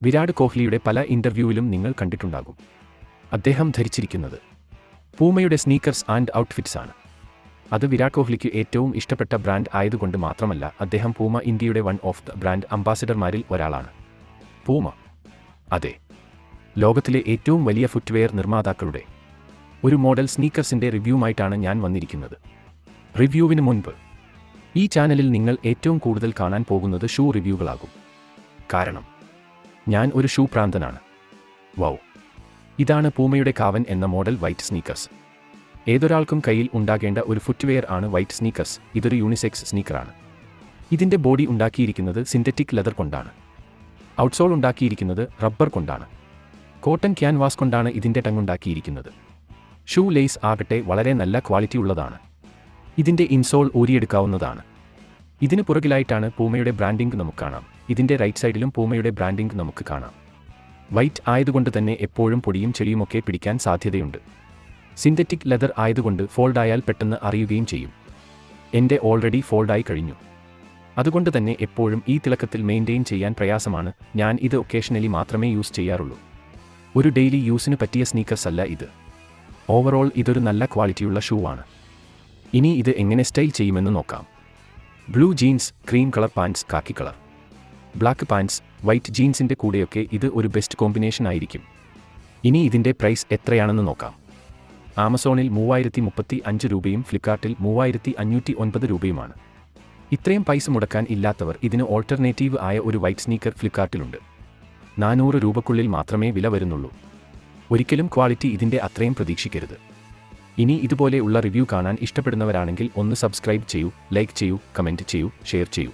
വിരാട് കോഹ്ലിയുടെ പല ഇന്റർവ്യൂവിലും നിങ്ങൾ കണ്ടിട്ടുണ്ടാകും. അദ്ദേഹം ധരിച്ചിരിക്കുന്നത് പൂമയുടെ സ്നീക്കേഴ്സ് ആൻഡ് ഔട്ട്ഫിറ്റ്സ് ആണ്. അത് വിരാട് കോഹ്ലിക്ക് ഏറ്റവും ഇഷ്ടപ്പെട്ട ബ്രാൻഡ് ആയതുകൊണ്ട് മാത്രമല്ല, അദ്ദേഹം പൂമ ഇന്ത്യയുടെ വൺ ഓഫ് ദ ബ്രാൻഡ് അംബാസിഡർമാരിൽ ഒരാളാണ്. പൂമ, അതെ, ലോകത്തിലെ ഏറ്റവും വലിയ ഫുട്വെയർ നിർമ്മാതാക്കളുടെ ഒരു മോഡൽ സ്നീക്കേഴ്സിന്റെ റിവ്യൂവുമായിട്ടാണ് ഞാൻ വന്നിരിക്കുന്നത്. റിവ്യൂവിന് മുൻപ് ഈ ചാനലിൽ നിങ്ങൾ ഏറ്റവും കൂടുതൽ കാണാൻ പോകുന്നത് ഷൂ റിവ്യൂകളാകും. കാരണം ഞാൻ ഒരു ഷൂ പ്രാന്തനാണ്. വൗ, ഇതാണ് പൂമയുടെ കാവൻ എന്ന മോഡൽ വൈറ്റ് സ്നീക്കേഴ്സ്. ഏതൊരാൾക്കും കയ്യിൽ ഉണ്ടാകേണ്ട ഒരു ഫുട്വെയർ ആണ് വൈറ്റ് സ്നീക്കേഴ്സ്. ഇതൊരു യൂണിസെക്സ് സ്നീക്കറാണ്. ഇതിന്റെ ബോഡി ഉണ്ടാക്കിയിരിക്കുന്നത് സിന്തറ്റിക് ലെതർ കൊണ്ടാണ്. ഔട്ട്സോൾ ഉണ്ടാക്കിയിരിക്കുന്നത് റബ്ബർ കൊണ്ടാണ്. കോട്ടൺ ക്യാൻവാസ് കൊണ്ടാണ് ഇതിന്റെ ടങ്ങുണ്ടാക്കിയിരിക്കുന്നത്. ഷൂ ലേസ് ആകട്ടെ വളരെ നല്ല ക്വാളിറ്റി ഉള്ളതാണ്. ഇതിന്റെ ഇൻസോൾ ഊരിയെടുക്കാവുന്നതാണ്. ഇതിന് പുറകിലായിട്ടാണ് പൂമയുടെ ബ്രാൻഡിംഗ് നമുക്ക് കാണാം. ഇതിന്റെ റൈറ്റ് സൈഡിലും പൂമയുടെ ബ്രാൻഡിംഗ് നമുക്ക് കാണാം. വൈറ്റ് ആയതുകൊണ്ട് തന്നെ എപ്പോഴും പൊടിയും ചെളിയുമൊക്കെ പിടിക്കാൻ സാധ്യതയുണ്ട്. സിന്തറ്റിക് ലെതർ ആയതുകൊണ്ട് ഫോൾഡായാൽ പെട്ടെന്ന് അറിയുകയും ചെയ്യും. എൻ്റെ ഓൾറെഡി ഫോൾഡായി കഴിഞ്ഞു. അതുകൊണ്ട് തന്നെ എപ്പോഴും ഈ തിളക്കത്തിൽ മെയിൻറ്റെയിൻ ചെയ്യാൻ പ്രയാസമാണ്. ഞാൻ ഇത് ഒക്കേഷണലി മാത്രമേ യൂസ് ചെയ്യാറുള്ളൂ. ഒരു ഡെയിലി യൂസിന് പറ്റിയ സ്നീക്കേഴ്സ് അല്ല ഇത്. ഓവറോൾ ഇതൊരു നല്ല ക്വാളിറ്റിയുള്ള ഷൂ ആണ്. ഇനി ഇത് എങ്ങനെ സ്റ്റൈൽ ചെയ്യുമെന്ന് നോക്കാം. Blue jeans, cream colour pants, khaki colour, black pants, white ജീൻസിൻ്റെ കൂടെയൊക്കെ ഇത് ഒരു ബെസ്റ്റ് കോമ്പിനേഷൻ ആയിരിക്കും. ഇനി ഇതിൻ്റെ പ്രൈസ് എത്രയാണെന്ന് നോക്കാം. ആമസോണിൽ 3035 രൂപയും ഫ്ലിപ്കാർട്ടിൽ 3509 രൂപയുമാണ്. ഇത്രയും പൈസ മുടക്കാൻ ഇല്ലാത്തവർ ഇതിന് ഓൾട്ടർനേറ്റീവ് ആയ ഒരു വൈറ്റ് സ്നീക്കർ ഫ്ലിപ്കാർട്ടിലുണ്ട്. 400 രൂപക്കുള്ളിൽ മാത്രമേ വില വരുന്നുള്ളൂ. ഒരിക്കലും ക്വാളിറ്റി ഇതിൻ്റെ അത്രയും പ്രതീക്ഷിക്കരുത്. ഇനി ഇതുപോലെ ഉള്ള റിവ്യൂ കാണാൻ ഇഷ്ടപ്പെടുന്നവരാണെങ്കിൽ ഒന്ന് സബ്സ്ക്രൈബ് ചെയ്യൂ, ലൈക്ക് ചെയ്യൂ, കമൻറ്റ് ചെയ്യൂ, ഷെയർ ചെയ്യൂ.